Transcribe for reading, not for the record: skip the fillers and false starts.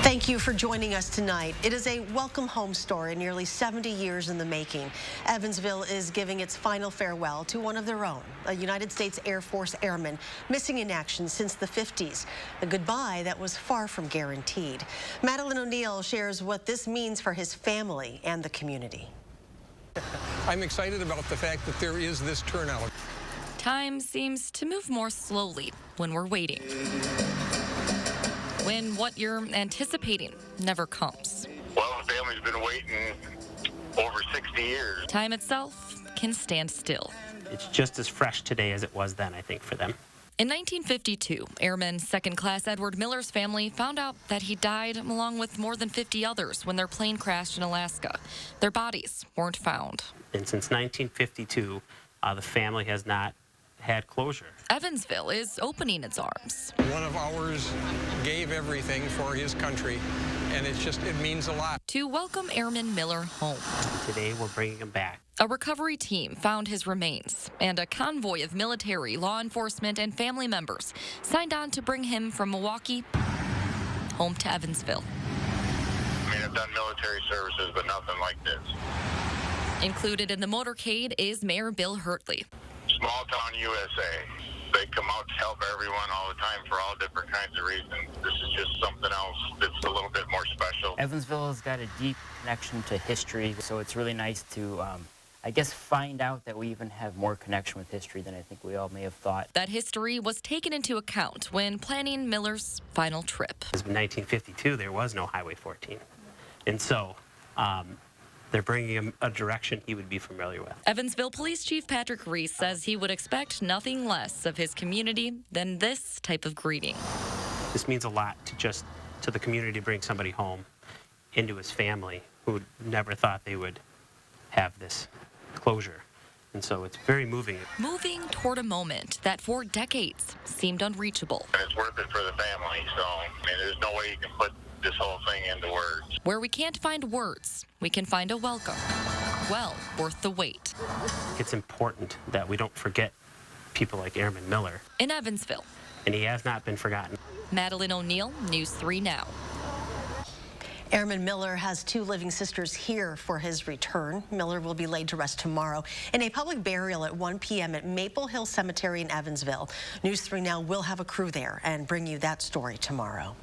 Thank you for joining us tonight. It is a welcome home story nearly 70 years in the making. Evansville is giving its final farewell to one of their own, a United States Air Force airman missing in action since the 50s. A goodbye that was far from guaranteed. Madeline O'Neill shares what this means for his family and the community. I'm excited about the fact that there is this turnout. Time seems to move more slowly when we're waiting. When what you're anticipating never comes. Well, the family's been waiting over 60 years. Time itself can stand still. It's just as fresh today as it was then, I think, for them. In 1952, Airman Second Class Edward Miller's family found out that he died along with more than 50 others when their plane crashed in Alaska. Their bodies weren't found. And since 1952, the family has not had closure. Evansville is opening its arms. One of ours gave everything for his country, and it means a lot. To welcome Airman Miller home. Today, we're bringing him back. A recovery team found his remains, and a convoy of military, law enforcement, and family members signed on to bring him from Milwaukee home to Evansville. I mean, I've done military services, but nothing like this. Included in the motorcade is Mayor Bill Hurtley. Small town USA. They come out to help everyone all the time for all different kinds of reasons. This is just something else that's a little bit more special. Evansville has got a deep connection to history, so it's really nice to, I guess, find out that we even have more connection with history than I think we all may have thought. That history was taken into account when planning Miller's final trip. In 1952, there was no Highway 14. And so, they're bringing him a direction he would be familiar with. Evansville Police Chief Patrick Reese says he would expect nothing less of his community than this type of greeting. This means a lot to the community to bring somebody home into his family who never thought they would have this closure. And so it's very moving. Moving toward a moment that for decades seemed unreachable. And it's worth it for the family, so I mean, there's no way you can put this whole thing into words. Where we can't find words, we can find a welcome. Well worth the wait. It's important that we don't forget people like Airman Miller. In Evansville. And he has not been forgotten. Madeline O'Neill, News 3 Now. Airman Miller has two living sisters here for his return. Miller will be laid to rest tomorrow in a public burial at 1 p.m. at Maple Hill Cemetery in Evansville. News 3 Now will have a crew there and bring you that story tomorrow.